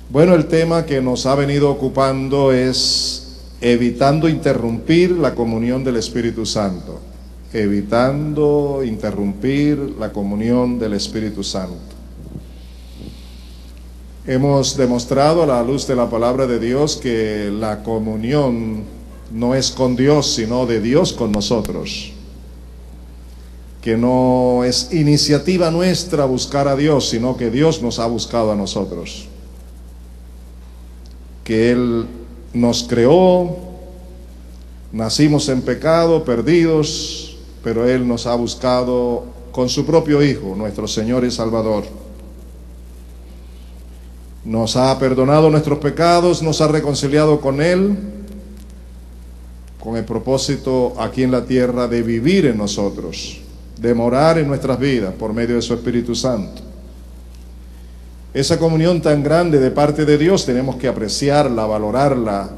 Bueno, el tema que nos ha venido ocupando es evitando interrumpir la comunión del Espíritu Santo. Evitando interrumpir la comunión del Espíritu Santo. Hemos demostrado a la luz de la palabra de Dios que la comunión no es con Dios, sino de Dios con nosotros. Que no es iniciativa nuestra buscar a Dios, sino que Dios nos ha buscado a nosotros. Que Él nos creó, nacimos en pecado, perdidos, pero Él nos ha buscado con su propio Hijo, nuestro Señor y Salvador. Nos ha perdonado nuestros pecados, nos ha reconciliado con Él, con el propósito aquí en la tierra de vivir en nosotros, de morar en nuestras vidas por medio de su Espíritu Santo. Esa comunión tan grande de parte de Dios tenemos que apreciarla, valorarla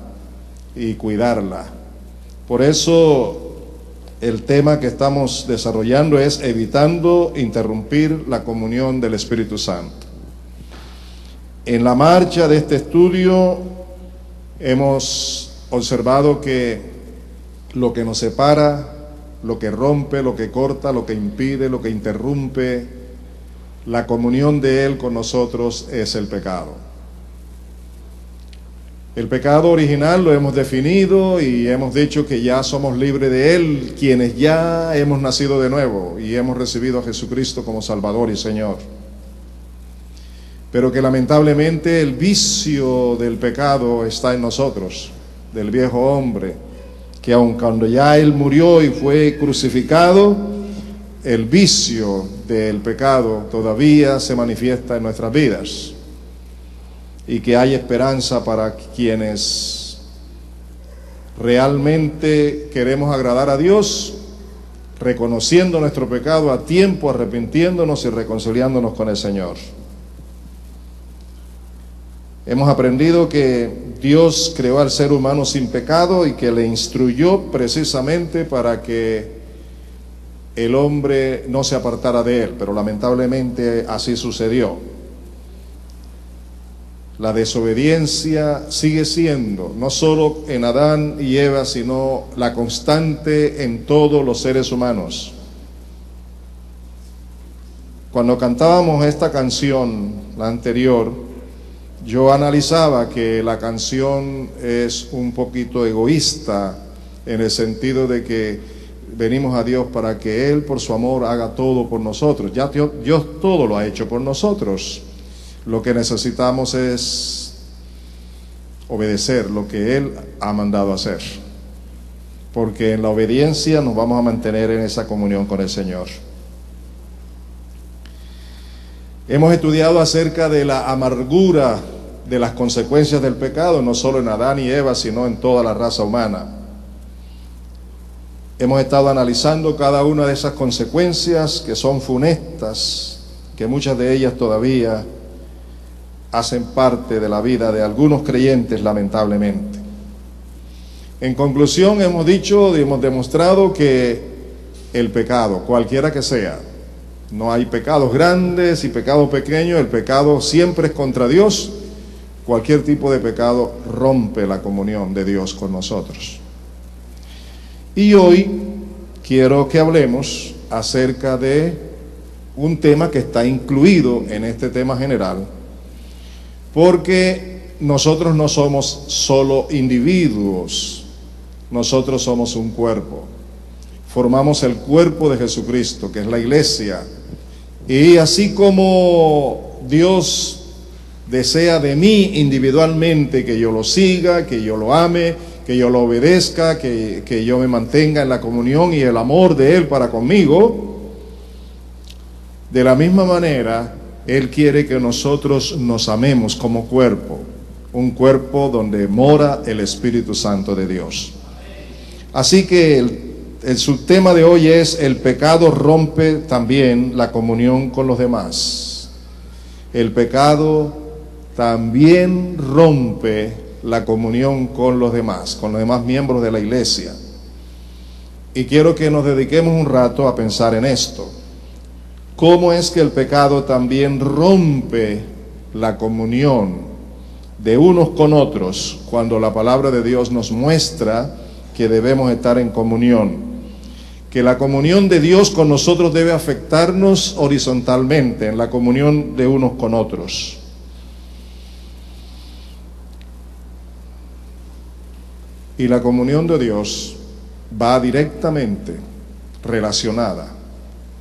y cuidarla. Por eso el tema que estamos desarrollando es evitando interrumpir la comunión del Espíritu Santo. En la marcha de este estudio hemos observado que lo que nos separa, lo que rompe, lo que corta, lo que impide, lo que interrumpe la comunión de Él con nosotros es el pecado. El pecado original lo hemos definido y hemos dicho que ya somos libres de Él, quienes ya hemos nacido de nuevo y hemos recibido a Jesucristo como Salvador y Señor. Pero que lamentablemente el vicio del pecado está en nosotros, del viejo hombre, que aun cuando ya Él murió y fue crucificado, el vicio del pecado todavía se manifiesta en nuestras vidas, y que hay esperanza para quienes realmente queremos agradar a Dios, reconociendo nuestro pecado a tiempo, arrepintiéndonos y reconciliándonos con el Señor. Hemos aprendido que Dios creó al ser humano sin pecado y que le instruyó precisamente para que el hombre no se apartara de él, pero lamentablemente así sucedió. La desobediencia sigue siendo, no solo en Adán y Eva, sino la constante en todos los seres humanos. Cuando cantábamos esta canción, la anterior, yo analizaba que la canción es un poquito egoísta, en el sentido de que venimos a Dios para que Él por su amor haga todo por nosotros. Ya Dios todo lo ha hecho por nosotros. Lo que necesitamos es obedecer lo que Él ha mandado hacer, porque en la obediencia nos vamos a mantener en esa comunión con el Señor. Hemos estudiado acerca de la amargura de las consecuencias del pecado, no solo en Adán y Eva, sino en toda la raza humana. Hemos estado analizando cada una de esas consecuencias que son funestas, que muchas de ellas todavía hacen parte de la vida de algunos creyentes, lamentablemente. En conclusión, hemos dicho y hemos demostrado que el pecado, cualquiera que sea, no hay pecados grandes y pecados pequeños, el pecado siempre es contra Dios. Cualquier tipo de pecado rompe la comunión de Dios con nosotros. Y hoy quiero que hablemos acerca de un tema que está incluido en este tema general, porque nosotros no somos solo individuos, nosotros somos un cuerpo. Formamos el cuerpo de Jesucristo, que es la iglesia. Y así como Dios desea de mí individualmente que yo lo siga, que yo lo ame, que yo lo obedezca, que yo me mantenga en la comunión y el amor de Él para conmigo, de la misma manera, Él quiere que nosotros nos amemos como cuerpo, un cuerpo donde mora el Espíritu Santo de Dios. Así que el subtema de hoy es: el pecado rompe también la comunión con los demás. El pecado también rompe la comunión con los demás miembros de la iglesia. Y quiero que nos dediquemos un rato a pensar en esto. ¿Cómo es que el pecado también rompe la comunión de unos con otros, cuando la palabra de Dios nos muestra que debemos estar en comunión, que la comunión de Dios con nosotros debe afectarnos horizontalmente en la comunión de unos con otros. Y la comunión de Dios va directamente relacionada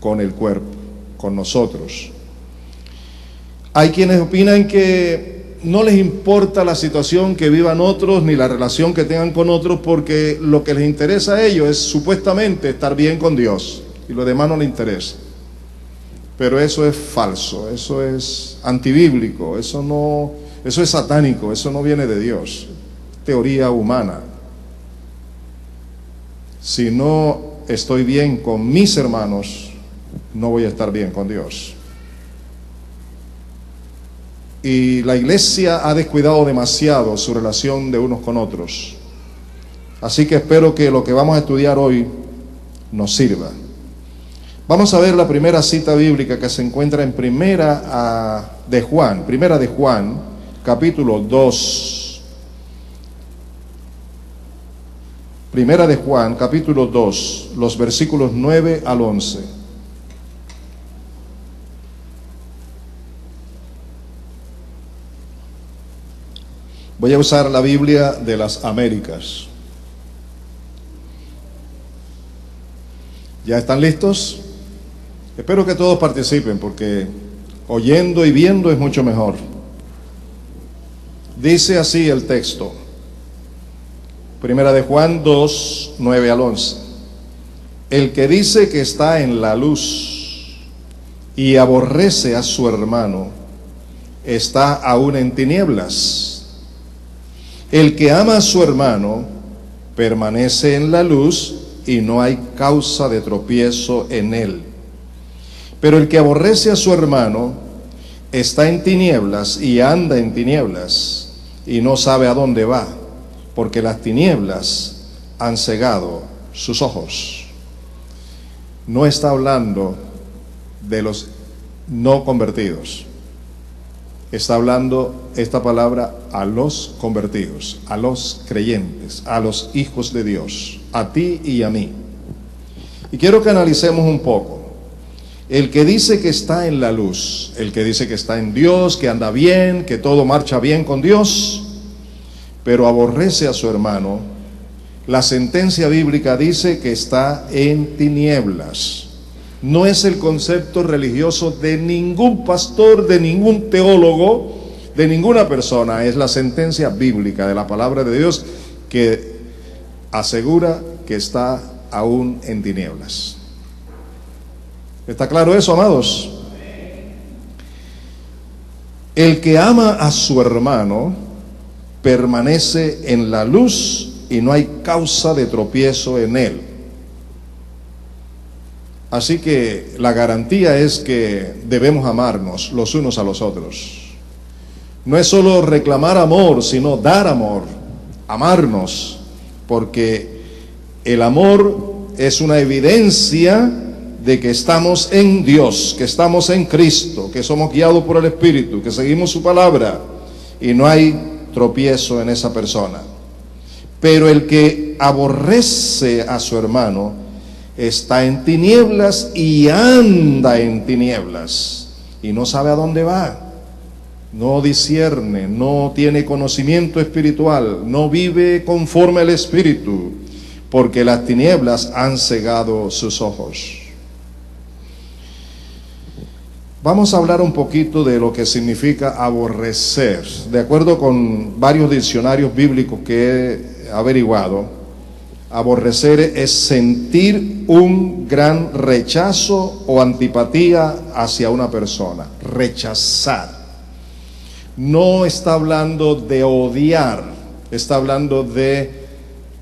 con el cuerpo, con nosotros. Hay quienes opinan que no les importa la situación que vivan otros ni la relación que tengan con otros, porque lo que les interesa a ellos es supuestamente estar bien con Dios y lo demás no les interesa. Pero eso es falso, eso es antibíblico, eso es satánico, eso no viene de Dios, teoría humana. Si no estoy bien con mis hermanos, no voy a estar bien con Dios. Y la iglesia ha descuidado demasiado su relación de unos con otros. Así que espero que lo que vamos a estudiar hoy nos sirva. Vamos a ver la primera cita bíblica que se encuentra en Primera de Juan, capítulo 2. Primera de Juan, capítulo 2, los versículos 9 al 11. Voy a usar la Biblia de las Américas. ¿Ya están listos? Espero que todos participen, porque oyendo y viendo es mucho mejor. Dice así el texto. Primera de Juan 2, 9 al 11. El que dice que está en la luz y aborrece a su hermano, está aún en tinieblas. El que ama a su hermano permanece en la luz y no hay causa de tropiezo en él. Pero el que aborrece a su hermano está en tinieblas y anda en tinieblas y no sabe a dónde va, porque las tinieblas han cegado sus ojos. No está hablando de los no convertidos. Está hablando esta palabra a los convertidos, a los creyentes, a los hijos de Dios, a ti y a mí. Y quiero que analicemos un poco. El que dice que está en la luz, el que dice que está en Dios, que anda bien, que todo marcha bien con Dios, pero aborrece a su hermano, la sentencia bíblica dice que está en tinieblas. No es el concepto religioso de ningún pastor, de ningún teólogo, de ninguna persona. Es la sentencia bíblica de la palabra de Dios que asegura que está aún en tinieblas. ¿Está claro eso, amados? El que ama a su hermano permanece en la luz y no hay causa de tropiezo en él. Así que la garantía es que debemos amarnos los unos a los otros. No es solo reclamar amor, sino dar amor, amarnos, porque el amor es una evidencia de que estamos en Dios, que estamos en Cristo, que somos guiados por el Espíritu, que seguimos su palabra y no hay tropiezo en esa persona. Pero el que aborrece a su hermano está en tinieblas y anda en tinieblas y no sabe a dónde va, no discierne, no tiene conocimiento espiritual, no vive conforme al Espíritu, porque las tinieblas han cegado sus ojos. Vamos a hablar un poquito de lo que significa aborrecer. De acuerdo con varios diccionarios bíblicos que he averiguado, aborrecer es sentir un gran rechazo o antipatía hacia una persona. Rechazar. No está hablando de odiar, está hablando de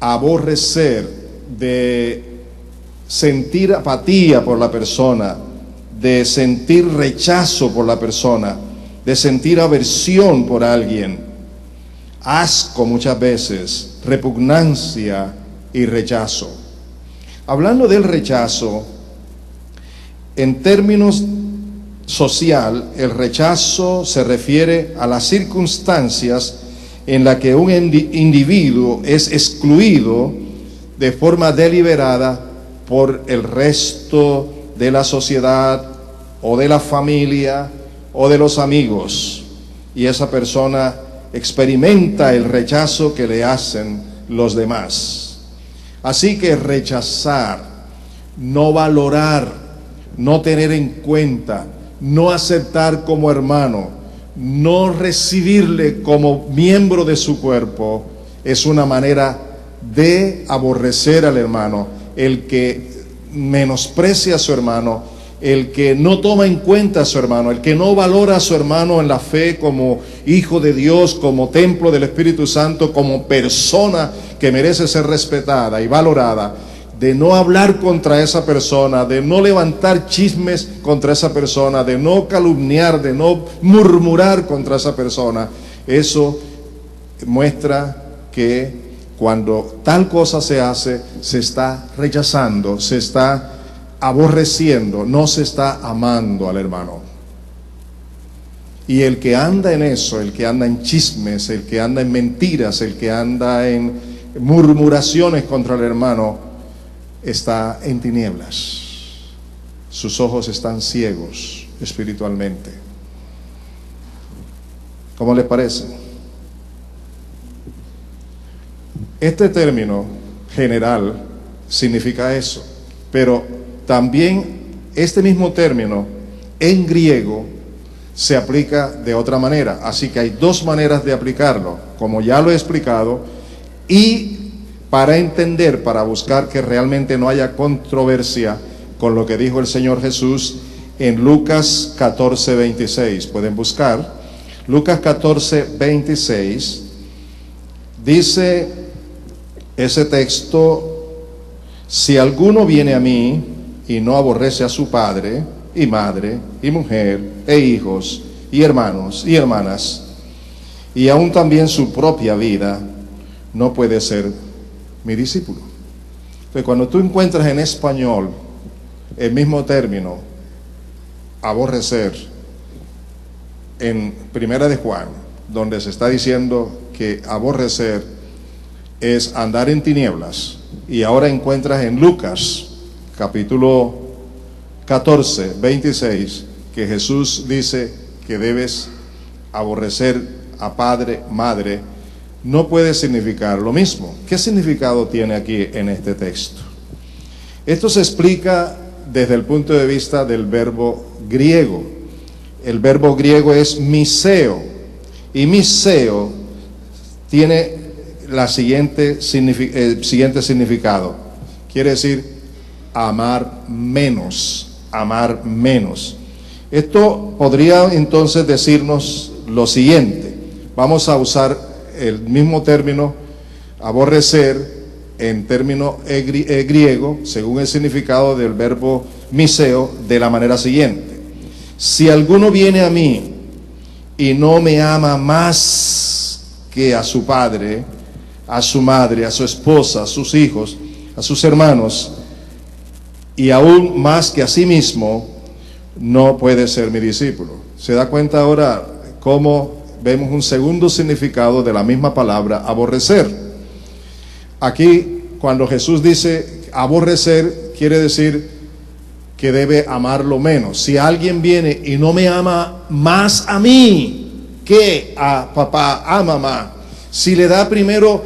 aborrecer, de sentir apatía por la persona, de sentir rechazo por la persona, de sentir aversión por alguien, asco muchas veces, repugnancia y rechazo. Hablando del rechazo, en términos social, el rechazo se refiere a las circunstancias en la que un individuo es excluido de forma deliberada por el resto de la sociedad o de la familia o de los amigos, y esa persona experimenta el rechazo que le hacen los demás. Así que rechazar, no valorar, no tener en cuenta, no aceptar como hermano, no recibirle como miembro de su cuerpo, es una manera de aborrecer al hermano. El que menosprecia a su hermano, el que no toma en cuenta a su hermano, el que no valora a su hermano en la fe como hijo de Dios, como templo del Espíritu Santo, como persona que merece ser respetada y valorada, de no hablar contra esa persona, de no levantar chismes contra esa persona, de no calumniar, de no murmurar contra esa persona, eso muestra que cuando tal cosa se hace, se está rechazando, se está aborreciendo, no se está amando al hermano. Y el que anda en eso, el que anda en chismes, el que anda en mentiras, el que anda en murmuraciones contra el hermano, está en tinieblas. Sus ojos están ciegos espiritualmente. ¿Cómo les parece? Este término general significa eso, pero también este mismo término en griego se aplica de otra manera. Así que hay dos maneras de aplicarlo, como ya lo he explicado, y para entender, para buscar que realmente no haya controversia con lo que dijo el Señor Jesús en Lucas 14:26. Pueden buscar Lucas 14:26. Dice ese texto: si alguno viene a mí y no aborrece a su padre y madre y mujer e hijos y hermanos y hermanas, y aún también su propia vida, no puede ser mi discípulo. Entonces, cuando tú encuentras en español el mismo término, aborrecer, en Primera de Juan, donde se está diciendo que aborrecer es andar en tinieblas, y ahora encuentras en Lucas capítulo 14:26 que Jesús dice que debes aborrecer a padre, madre, no puede significar lo mismo. ¿Qué significado tiene aquí en este texto? Esto se explica desde el punto de vista del verbo griego. El verbo griego es miseo, y miseo tiene la siguiente significado. Quiere decir amar menos, amar menos. Esto podría entonces decirnos lo siguiente. Vamos a usar el mismo término, aborrecer, en término griego, según el significado del verbo miseo, de la manera siguiente: si alguno viene a mí y no me ama más que a su padre, a su madre, a su esposa, a sus hijos, a sus hermanos, y aún más que a sí mismo, no puede ser mi discípulo. ¿Se da cuenta ahora cómo vemos un segundo significado de la misma palabra aborrecer? Aquí, cuando Jesús dice aborrecer, quiere decir que debe amarlo menos. Si alguien viene y no me ama más a mí que a papá, a mamá, si le da primero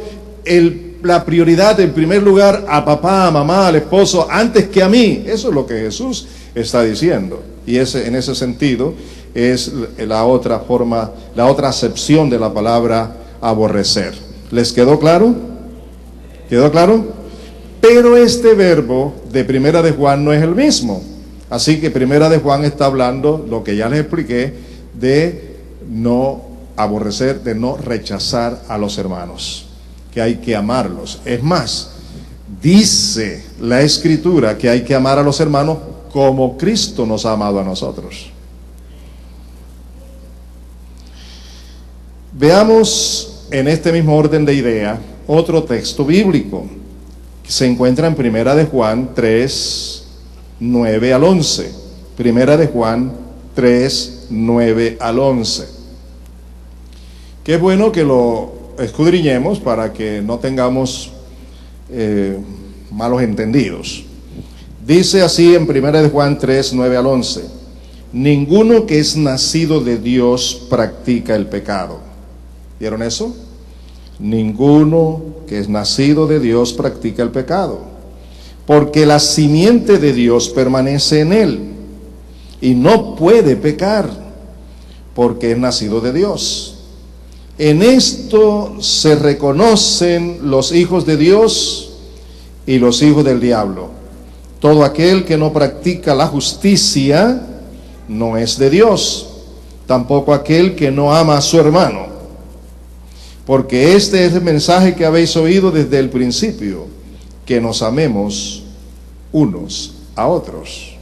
la prioridad, en primer lugar, a papá, a mamá, al esposo, antes que a mí, eso es lo que Jesús está diciendo. Y en ese sentido es la otra forma, la otra acepción de la palabra aborrecer. ¿Les quedó claro? ¿Quedó claro? Pero este verbo de Primera de Juan no es el mismo. Así que Primera de Juan está hablando, lo que ya les expliqué, de no aborrecer, de no rechazar a los hermanos, que hay que amarlos. Es más, dice la Escritura que hay que amar a los hermanos como Cristo nos ha amado a nosotros. Veamos en este mismo orden de idea otro texto bíblico que se encuentra en Primera de Juan 3, 9 al 11. Primera de Juan 3, 9 al 11. Qué bueno que lo escudriñemos para que no tengamos malos entendidos. Dice así en 1 Juan 3, 9 al 11: ninguno que es nacido de Dios practica el pecado. ¿Vieron eso? Ninguno que es nacido de Dios practica el pecado, porque la simiente de Dios permanece en él, y no puede pecar, porque es nacido de Dios. En esto se reconocen los hijos de Dios y los hijos del diablo. Todo aquel que no practica la justicia no es de Dios, tampoco aquel que no ama a su hermano. Porque este es el mensaje que habéis oído desde el principio, que nos amemos unos a otros.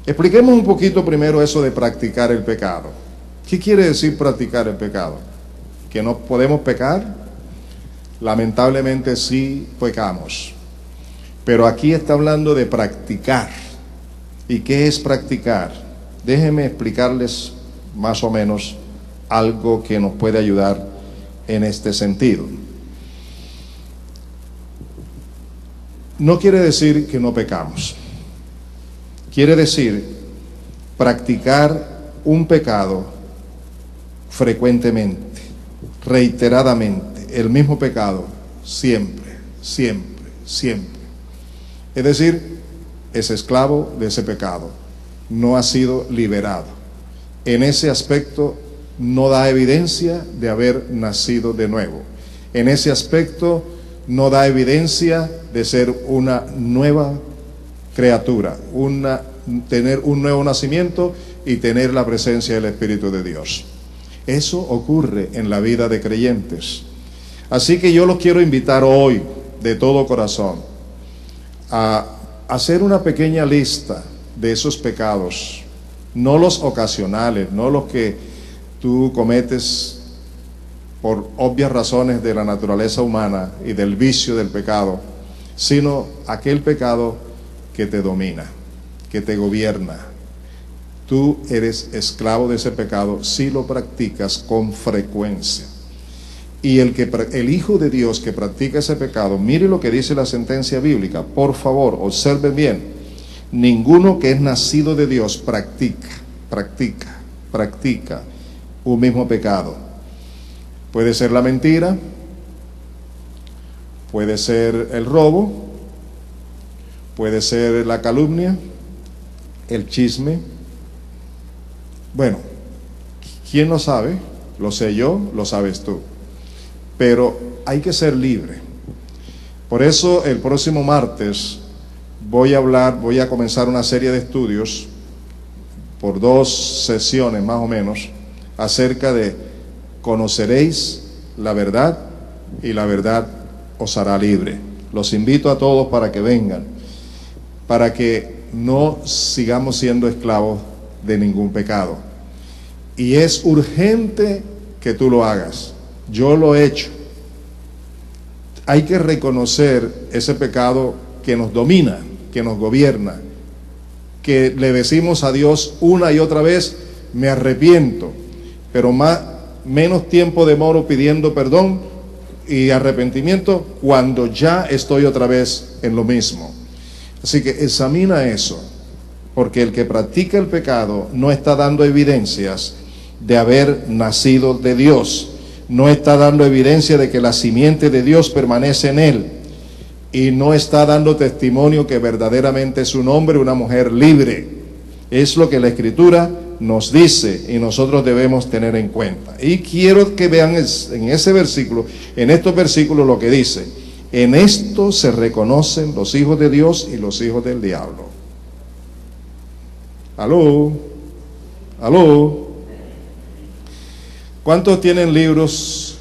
Expliquemos un poquito primero eso de practicar el pecado. ¿Qué quiere decir practicar el pecado? ¿Que no podemos pecar? Lamentablemente sí pecamos. Pero aquí está hablando de practicar. ¿Y qué es practicar? Déjenme explicarles más o menos algo que nos puede ayudar en este sentido. No quiere decir que no pecamos. Quiere decir practicar un pecado frecuentemente, reiteradamente, el mismo pecado, siempre, siempre, siempre. Es decir, es esclavo de ese pecado, no ha sido liberado. En ese aspecto no da evidencia de haber nacido de nuevo. En ese aspecto no da evidencia de ser una nueva criatura, tener un nuevo nacimiento y tener la presencia del Espíritu de Dios. Eso ocurre en la vida de creyentes. Así que yo los quiero invitar hoy, de todo corazón, a hacer una pequeña lista de esos pecados, no los ocasionales, no los que tú cometes por obvias razones de la naturaleza humana y del vicio del pecado, sino aquel pecado que te domina, que te gobierna. Tú eres esclavo de ese pecado si lo practicas con frecuencia. Y el Hijo de Dios que practica ese pecado, mire lo que dice la sentencia bíblica, por favor, observen bien: ninguno que es nacido de Dios practica un mismo pecado. Puede ser la mentira, puede ser el robo, puede ser la calumnia, el chisme. Bueno, ¿quién lo sabe? Lo sé yo, lo sabes tú. Pero hay que ser libre. Por eso el próximo martes voy a comenzar una serie de estudios por 2 sesiones más o menos, acerca de conoceréis la verdad y la verdad os hará libre. Los invito a todos para que vengan, para que no sigamos siendo esclavos de ningún pecado. Y es urgente que tú lo hagas. Yo lo he hecho. Hay que reconocer ese pecado que nos domina, que nos gobierna, que le decimos a Dios una y otra vez: me arrepiento, pero menos tiempo demoro pidiendo perdón y arrepentimiento cuando ya estoy otra vez en lo mismo. Así que examina eso, porque el que practica el pecado no está dando evidencias de haber nacido de Dios, no está dando evidencia de que la simiente de Dios permanece en él, y no está dando testimonio que verdaderamente es un hombre o una mujer libre. Es lo que la Escritura nos dice y nosotros debemos tener en cuenta. Y quiero que vean en ese versículo, en estos versículos, lo que dice: en esto se reconocen los hijos de Dios y los hijos del diablo. ¿Aló? ¿Aló? ¿Cuántos tienen libros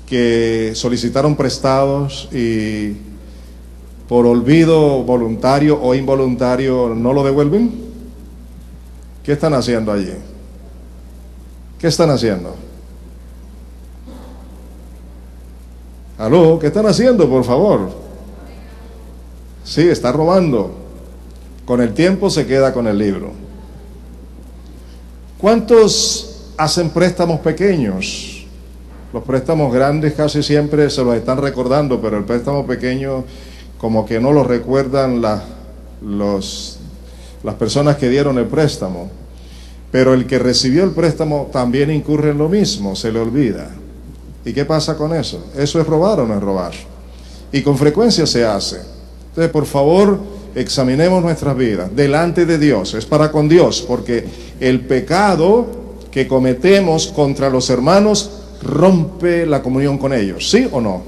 que solicitaron prestados y por olvido voluntario o involuntario no lo devuelven? ¿Qué están haciendo allí? ¿Qué están haciendo? ¿Aló? ¿Qué están haciendo, por favor? Sí, está robando. Con el tiempo se queda con el libro. ¿Cuántos hacen préstamos pequeños? Los préstamos grandes casi siempre se los están recordando, pero el préstamo pequeño como que no lo recuerdan las personas que dieron el préstamo. Pero el que recibió el préstamo también incurre en lo mismo, se le olvida. ¿Y qué pasa con eso? ¿Eso es robar o no es robar? Y con frecuencia se hace. Entonces, por favor, examinemos nuestras vidas delante de Dios. Es para con Dios, porque el pecado que cometemos contra los hermanos rompe la comunión con ellos, ¿sí o no?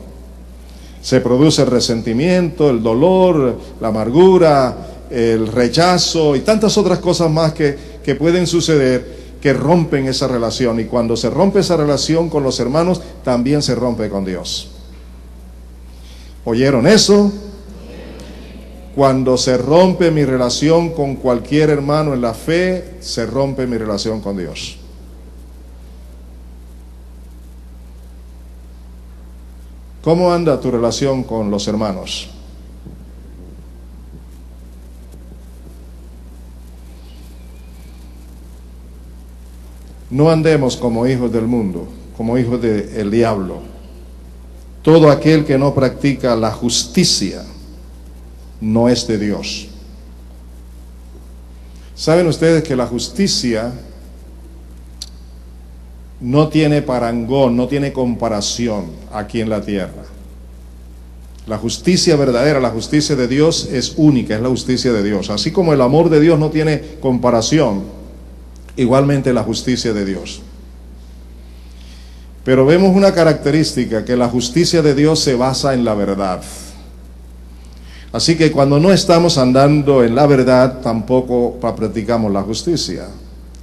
Se produce el resentimiento, el dolor, la amargura, el rechazo y tantas otras cosas más que pueden suceder, que rompen esa relación. Y cuando se rompe esa relación con los hermanos, también se rompe con Dios. ¿Oyeron eso? Cuando se rompe mi relación con cualquier hermano en la fe, se rompe mi relación con Dios. ¿Cómo anda tu relación con los hermanos? No andemos como hijos del mundo, como hijos del diablo. Todo aquel que no practica la justicia no es de Dios. ¿Saben ustedes que la justicia no tiene parangón, no tiene comparación aquí en la tierra? La justicia verdadera, la justicia de Dios es única, es la justicia de Dios. Así como el amor de Dios no tiene comparación, igualmente la justicia de Dios. Pero vemos una característica, que la justicia de Dios se basa en la verdad. Así que cuando no estamos andando en la verdad, tampoco practicamos la justicia.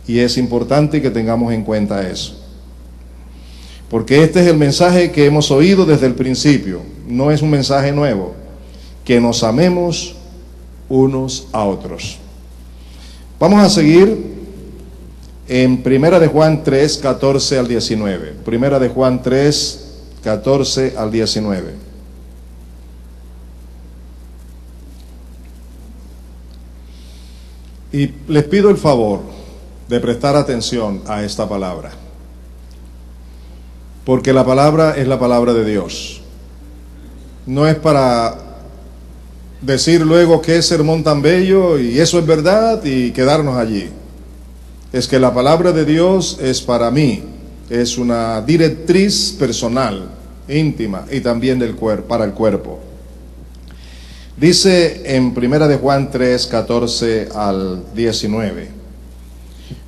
Y es importante que tengamos en cuenta eso. Porque este es el mensaje que hemos oído desde el principio. No es un mensaje nuevo. Que nos amemos unos a otros. Vamos a seguir en 1 de Juan 3, 14 al 19. 1 de Juan 3, 14 al 19. Y les pido el favor de prestar atención a esta palabra. Porque la palabra es la palabra de Dios. No es para decir luego qué sermón tan bello y eso es verdad y quedarnos allí. Es que la palabra de Dios es para mí, es una directriz personal, íntima y también para el cuerpo. Dice en 1 de Juan 3, 14 al 19: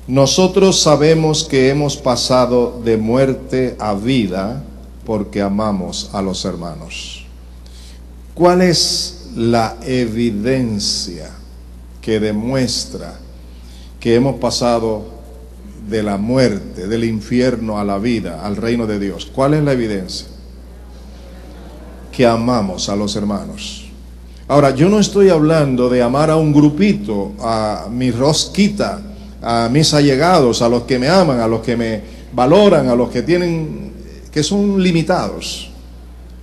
nosotros sabemos que hemos pasado de muerte a vida porque amamos a los hermanos. ¿Cuál es la evidencia que demuestra que hemos pasado de la muerte, del infierno a la vida, al reino de Dios? ¿Cuál es la evidencia? Que amamos a los hermanos. Ahora, yo no estoy hablando de amar a un grupito, a mi rosquita, a mis allegados, a los que me aman, a los que me valoran, a los que son limitados.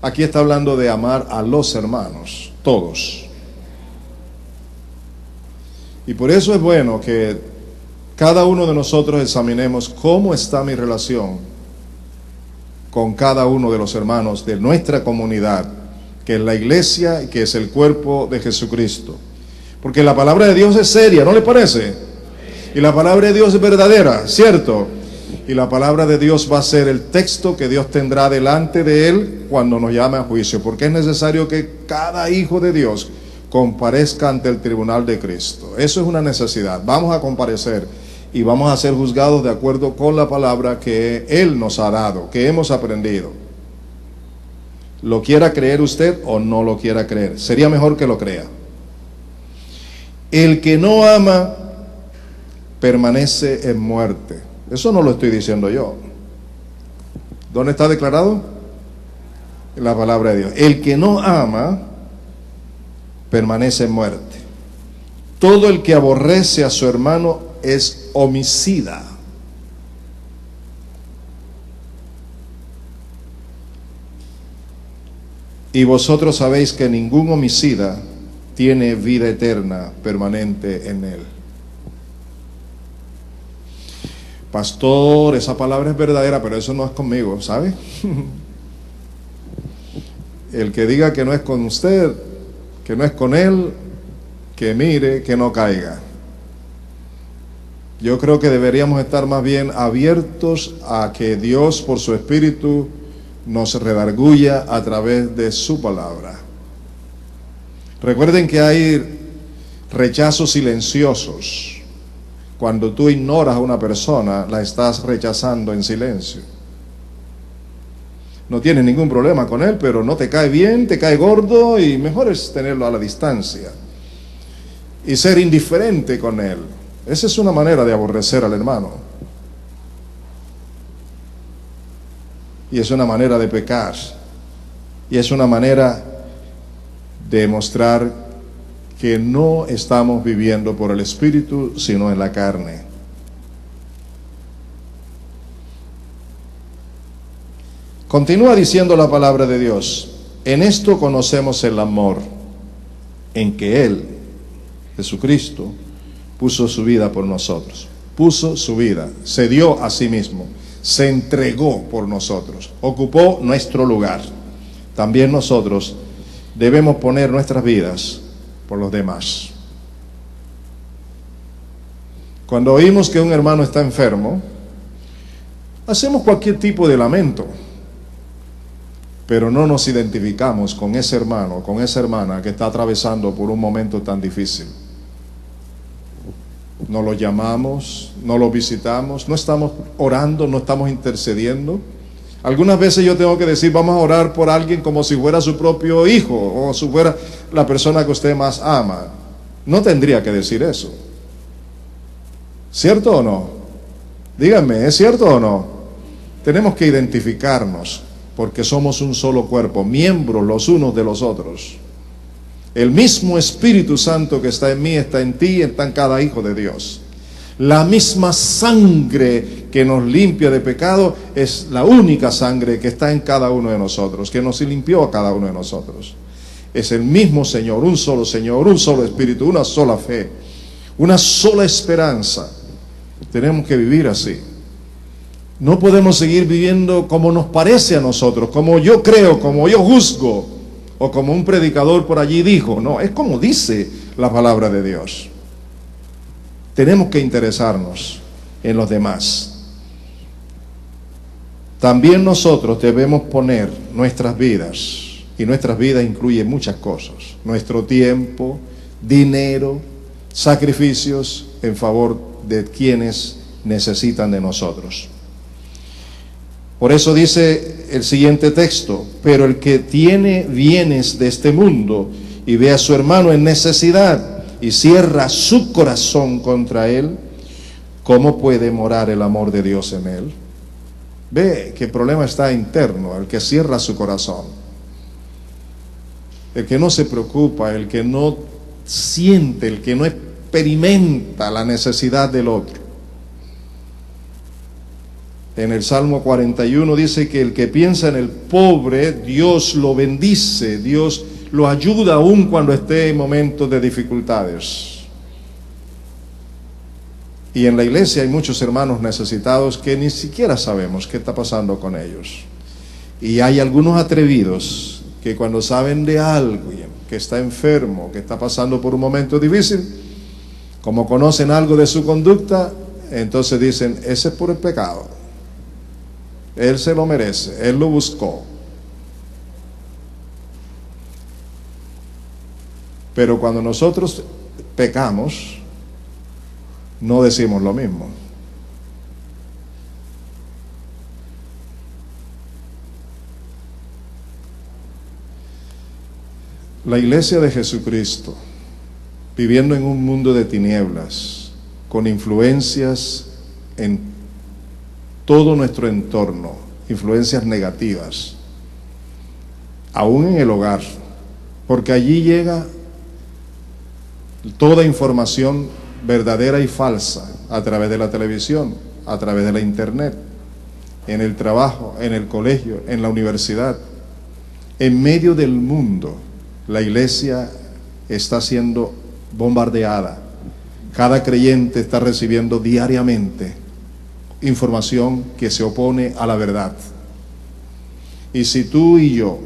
Aquí está hablando de amar a los hermanos, todos. Y por eso es bueno que cada uno de nosotros examinemos cómo está mi relación con cada uno de los hermanos de nuestra comunidad, que es la iglesia y que es el cuerpo de Jesucristo. Porque la palabra de Dios es seria, ¿no le parece? Y la palabra de Dios es verdadera, ¿cierto? Y la palabra de Dios va a ser el texto que Dios tendrá delante de Él cuando nos llame a juicio. Porque es necesario que cada hijo de Dios comparezca ante el tribunal de Cristo. Eso es una necesidad. Vamos a comparecer y vamos a ser juzgados de acuerdo con la palabra que Él nos ha dado, que hemos aprendido. Lo quiera creer usted o no lo quiera creer, sería mejor que lo crea. El que no ama permanece en muerte. Eso no lo estoy diciendo yo. ¿Dónde está declarado? En la palabra de Dios. El que no ama permanece en muerte. Todo el que aborrece a su hermano es homicida. Y vosotros sabéis que ningún homicida tiene vida eterna permanente en él. Pastor, esa palabra es verdadera, pero eso no es conmigo, ¿sabe? El que diga que no es con usted, que no es con él, que mire, que no caiga. Yo creo que deberíamos estar más bien abiertos a que Dios, por su Espíritu, nos redarguya a través de su palabra. Recuerden que hay rechazos silenciosos. Cuando tú ignoras a una persona, la estás rechazando en silencio. No tienes ningún problema con él, pero no te cae bien, te cae gordo, y mejor es tenerlo a la distancia y ser indiferente con él. Esa es una manera de aborrecer al hermano. Y es una manera de pecar. Y es una manera de mostrar que no estamos viviendo por el Espíritu, sino en la carne. Continúa diciendo la palabra de Dios: en esto conocemos el amor, en que Él, Jesucristo, puso su vida por nosotros. Puso su vida, se dio a sí mismo, se entregó por nosotros, ocupó nuestro lugar. También nosotros debemos poner nuestras vidas por los demás. Cuando oímos que un hermano está enfermo, hacemos cualquier tipo de lamento, pero no nos identificamos con ese hermano, con esa hermana que está atravesando por un momento tan difícil. No lo llamamos, no lo visitamos, no estamos orando, no estamos intercediendo. Algunas veces yo tengo que decir, vamos a orar por alguien como si fuera su propio hijo o si fuera la persona que usted más ama. No tendría que decir eso. ¿Cierto o no? Díganme, ¿es cierto o no? Tenemos que identificarnos porque somos un solo cuerpo, miembros los unos de los otros. El mismo Espíritu Santo que está en mí, está en ti, está en cada hijo de Dios. La misma sangre que nos limpia de pecado es la única sangre que está en cada uno de nosotros, que nos limpió a cada uno de nosotros. Es el mismo Señor, un solo Espíritu, una sola fe, una sola esperanza. Tenemos que vivir así. No podemos seguir viviendo como nos parece a nosotros, como yo creo, como yo juzgo, o como un predicador por allí dijo. No, es como dice la palabra de Dios. Tenemos que interesarnos en los demás. También nosotros debemos poner nuestras vidas, y nuestras vidas incluyen muchas cosas, nuestro tiempo, dinero, sacrificios en favor de quienes necesitan de nosotros. Por eso dice el siguiente texto: pero el que tiene bienes de este mundo y ve a su hermano en necesidad y cierra su corazón contra él, ¿cómo puede morar el amor de Dios en él? Ve que el problema está interno, el que cierra su corazón, el que no se preocupa, el que no siente, el que no experimenta la necesidad del otro. En el Salmo 41 dice que el que piensa en el pobre, Dios lo bendice, Dios lo ayuda aún cuando esté en momentos de dificultades. Y en la iglesia hay muchos hermanos necesitados que ni siquiera sabemos qué está pasando con ellos. Y hay algunos atrevidos que cuando saben de alguien que está enfermo, que está pasando por un momento difícil, como conocen algo de su conducta, entonces dicen, ese es por el pecado. Él se lo merece, él lo buscó. Pero cuando nosotros pecamos, no decimos lo mismo. La iglesia de Jesucristo, viviendo en un mundo de tinieblas, con influencias en todo nuestro entorno, influencias negativas, aún en el hogar, porque allí llega toda información verdadera y falsa a través de la televisión, a través de la internet, en el trabajo, en el colegio, en la universidad. En medio del mundo, la iglesia está siendo bombardeada. Cada creyente está recibiendo diariamente información que se opone a la verdad. Y si tú y yo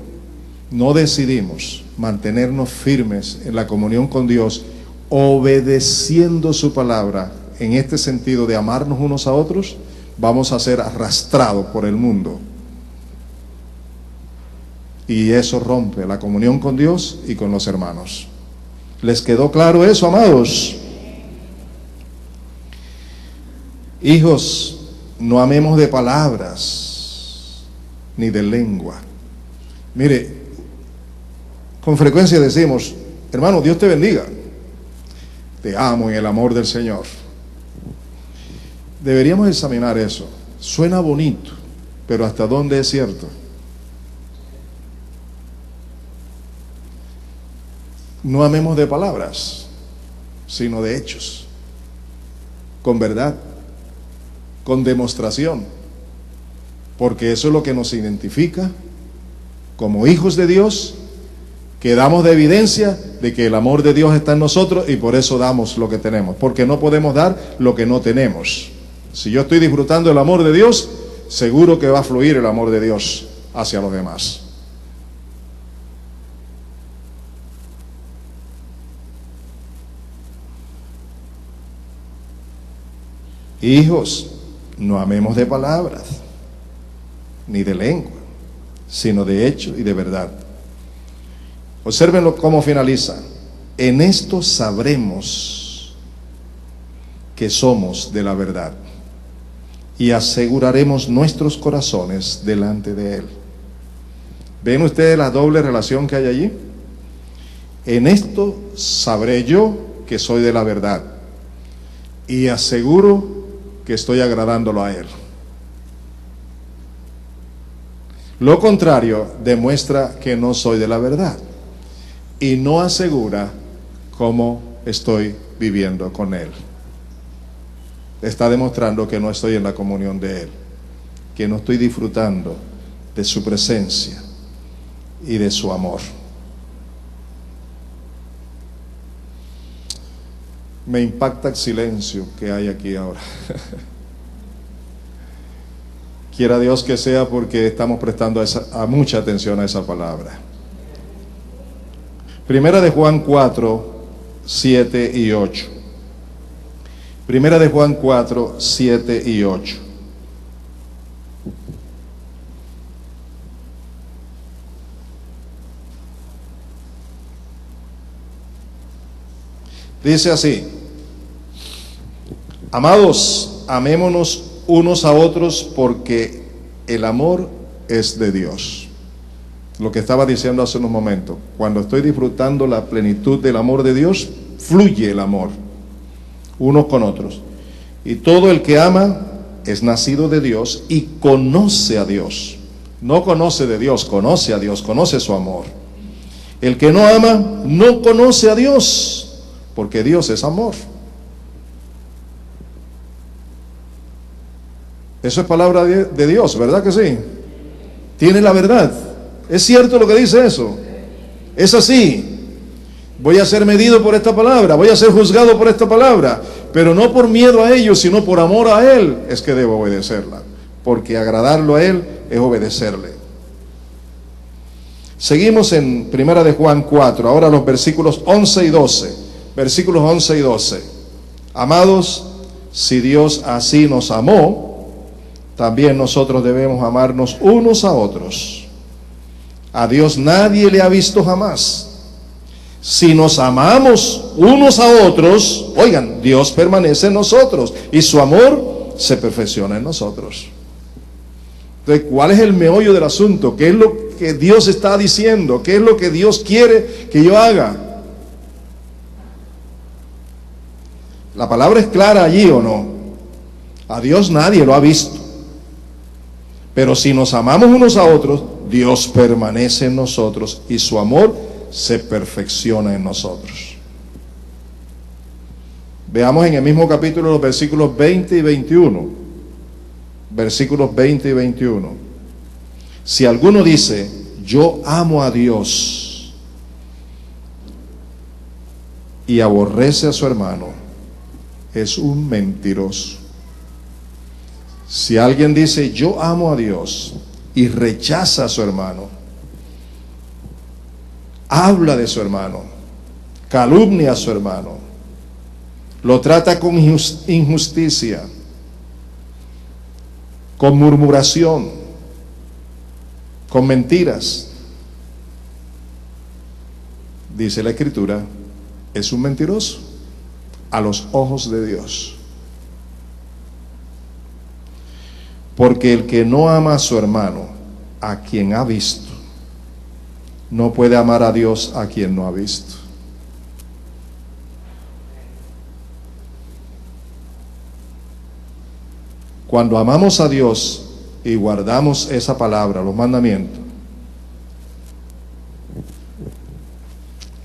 no decidimos mantenernos firmes en la comunión con Dios, obedeciendo su palabra, en este sentido de amarnos unos a otros, vamos a ser arrastrados por el mundo. Y eso rompe la comunión con Dios y con los hermanos. ¿Les quedó claro eso, amados? Hijos, no amemos de palabras ni de lengua. Mire, con frecuencia decimos, hermano, Dios te bendiga. Te amo en el amor del Señor. Deberíamos examinar eso. Suena bonito, pero ¿hasta dónde es cierto? No amemos de palabras, sino de hechos, con verdad, con demostración, porque eso es lo que nos identifica como hijos de Dios, que damos de evidencia de que el amor de Dios está en nosotros, y por eso damos lo que tenemos, porque no podemos dar lo que no tenemos. Si yo estoy disfrutando el amor de Dios, seguro que va a fluir el amor de Dios hacia los demás. Hijos, no amemos de palabras, ni de lengua, sino de hecho y de verdad. Obsérvenlo cómo finaliza. En esto sabremos que somos de la verdad y aseguraremos nuestros corazones delante de Él. ¿Ven ustedes la doble relación que hay allí? En esto sabré yo que soy de la verdad y aseguro que estoy agradándolo a Él. Lo contrario demuestra que no soy de la verdad y no asegura cómo estoy viviendo con Él. Está demostrando que no estoy en la comunión de Él, que no estoy disfrutando de su presencia y de su amor. Me impacta el silencio que hay aquí ahora. Quiera Dios que sea porque estamos prestando mucha atención a esa palabra. Primera de Juan 4, 7 y 8. Primera de Juan 4, 7 y 8. Dice así: amados, amémonos unos a otros porque el amor es de Dios. Lo que estaba diciendo hace unos momentos, cuando estoy disfrutando la plenitud del amor de Dios, fluye el amor unos con otros. Y todo el que ama es nacido de Dios y conoce a Dios. No conoce de Dios, conoce a Dios, conoce su amor. El que no ama no conoce a Dios, porque Dios es amor. Eso es palabra de Dios, ¿verdad que sí? Tiene la verdad. ¿Es cierto lo que dice eso? Es así. Voy a ser medido por esta palabra, voy a ser juzgado por esta palabra, pero no por miedo a ellos, sino por amor a Él es que debo obedecerla, porque agradarlo a Él es obedecerle. Seguimos en Primera de Juan 4, ahora los versículos 11 y 12. Versículos 11 y 12. Amados, si Dios así nos amó, también nosotros debemos amarnos unos a otros. A Dios nadie le ha visto jamás. Si nos amamos unos a otros, oigan, Dios permanece en nosotros y su amor se perfecciona en nosotros. Entonces, ¿cuál es el meollo del asunto? ¿Qué es lo que Dios está diciendo? ¿Qué es lo que Dios quiere que yo haga? ¿La palabra es clara allí o no? A Dios nadie lo ha visto. Pero si nos amamos unos a otros, Dios permanece en nosotros y su amor se perfecciona en nosotros. Veamos en el mismo capítulo los versículos 20 y 21. Versículos 20 y 21. Si alguno dice, yo amo a Dios, y aborrece a su hermano, es un mentiroso. Si alguien dice, yo amo a Dios, y rechaza a su hermano, habla de su hermano, calumnia a su hermano, lo trata con injusticia, con murmuración, con mentiras, dice la Escritura, es un mentiroso a los ojos de Dios. Porque el que no ama a su hermano, a quien ha visto, no puede amar a Dios a quien no ha visto. Cuando amamos a Dios y guardamos esa palabra, los mandamientos,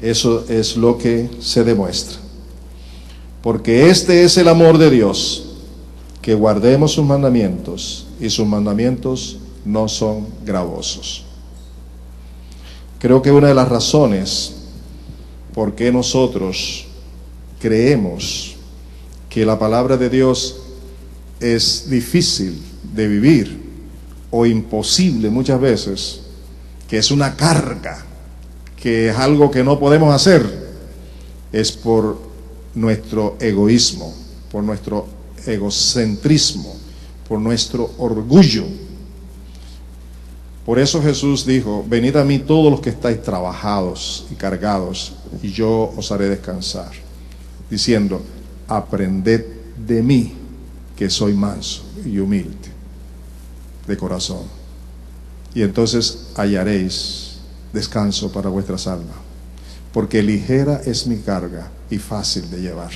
eso es lo que se demuestra. Porque este es el amor de Dios, que guardemos sus mandamientos, y sus mandamientos no son gravosos. Creo que una de las razones por qué nosotros creemos que la palabra de Dios es difícil de vivir o imposible muchas veces, que es una carga, que es algo que no podemos hacer, es por nuestro egoísmo, por nuestro egocentrismo, por nuestro orgullo. Por eso Jesús dijo, venid a mí todos los que estáis trabajados y cargados, y yo os haré descansar, diciendo, aprended de mí, que soy manso y humilde de corazón, y entonces hallaréis descanso para vuestras almas, porque ligera es mi carga y fácil de llevar.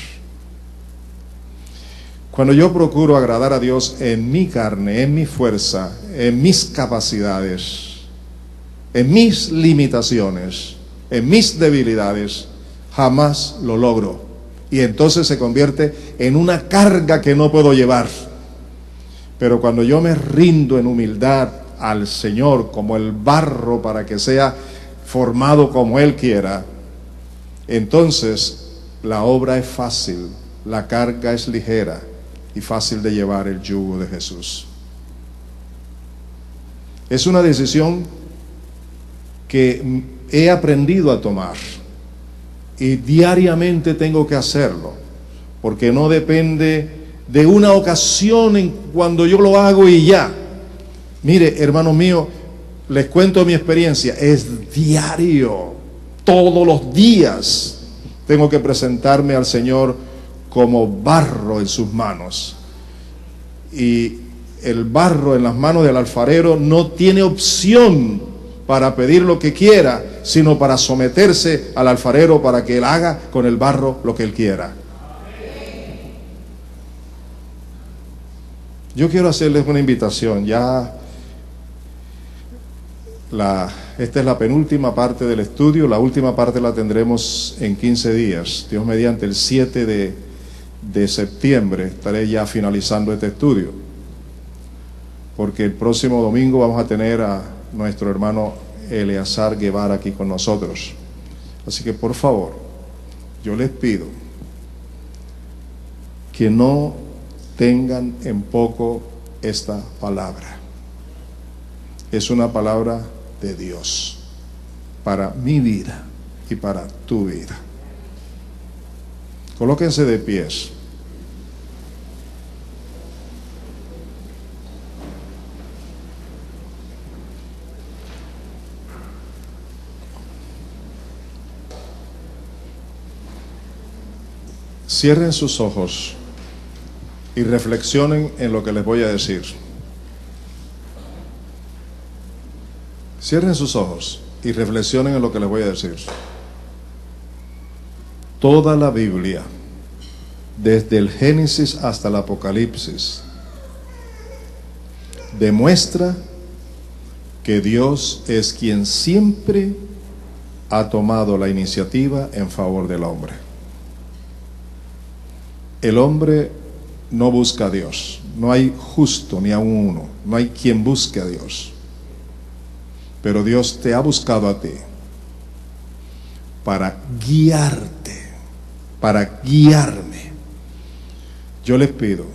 Cuando yo procuro agradar a Dios en mi carne, en mi fuerza, en mis capacidades, en mis limitaciones, en mis debilidades, jamás lo logro. Y entonces se convierte en una carga que no puedo llevar. Pero cuando yo me rindo en humildad al Señor como el barro para que sea formado como Él quiera, entonces la obra es fácil, la carga es ligera y fácil de llevar el yugo de Jesús. Es una decisión que he aprendido a tomar y diariamente tengo que hacerlo, porque no depende de una ocasión en cuando yo lo hago y ya. Mire, hermano mío, les cuento mi experiencia, es diario, todos los días tengo que presentarme al Señor como barro en sus manos. Y el barro en las manos del alfarero no tiene opción para pedir lo que quiera, sino para someterse al alfarero para que él haga con el barro lo que él quiera. Yo quiero hacerles una invitación. Esta es la penúltima parte del estudio. La última parte la tendremos en 15 días. Dios mediante, el 7 de septiembre estaré ya finalizando este estudio, porque el próximo domingo vamos a tener a nuestro hermano Eleazar Guevara aquí con nosotros. Así que por favor, yo les pido que no tengan en poco esta palabra. Es una palabra de Dios para mi vida y para tu vida. Colóquense de pies. Cierren sus ojos y reflexionen en lo que les voy a decir. Cierren sus ojos y reflexionen en lo que les voy a decir. Toda la Biblia, desde el Génesis hasta el Apocalipsis, demuestra que Dios es quien siempre ha tomado la iniciativa en favor del hombre. El hombre no busca a Dios, no hay justo ni aun uno, no hay quien busque a Dios. Pero Dios te ha buscado a ti para guiarte, para guiarme. Yo les pido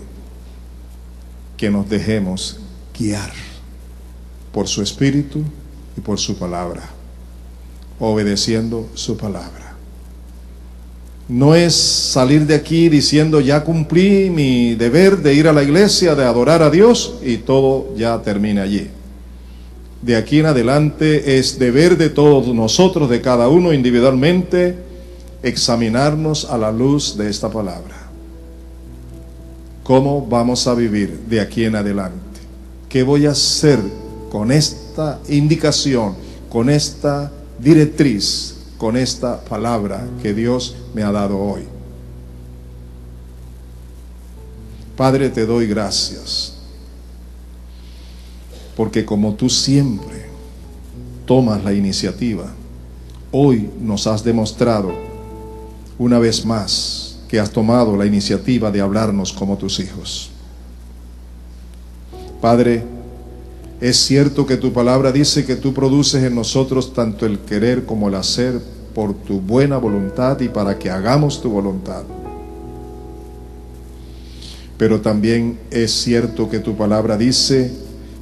que nos dejemos guiar por su Espíritu y por su palabra, obedeciendo su palabra. No es salir de aquí diciendo ya cumplí mi deber de ir a la iglesia, de adorar a Dios y todo ya termina allí. De aquí en adelante es deber de todos nosotros, de cada uno individualmente, examinarnos a la luz de esta palabra. ¿Cómo vamos a vivir de aquí en adelante? ¿Qué voy a hacer con esta indicación, con esta directriz, con esta palabra que Dios me ha dado hoy? Padre, te doy gracias, porque como tú siempre tomas la iniciativa, hoy nos has demostrado una vez más que has tomado la iniciativa de hablarnos como tus hijos. Padre, es cierto que tu palabra dice que tú produces en nosotros tanto el querer como el hacer por tu buena voluntad y para que hagamos tu voluntad. Pero también es cierto que tu palabra dice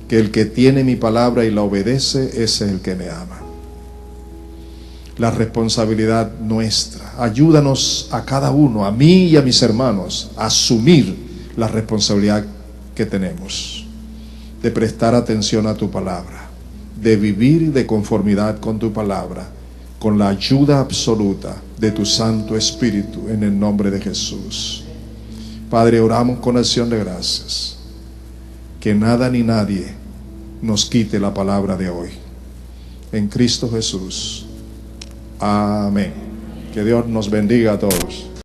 que el que tiene mi palabra y la obedece, ese es el que me ama. La responsabilidad nuestra. Ayúdanos a cada uno, a mí y a mis hermanos, a asumir la responsabilidad que tenemos de prestar atención a tu palabra, de vivir de conformidad con tu palabra, con la ayuda absoluta de tu Santo Espíritu, en el nombre de Jesús. Padre, oramos con acción de gracias, que nada ni nadie nos quite la palabra de hoy. En Cristo Jesús. Amén. Que Dios nos bendiga a todos.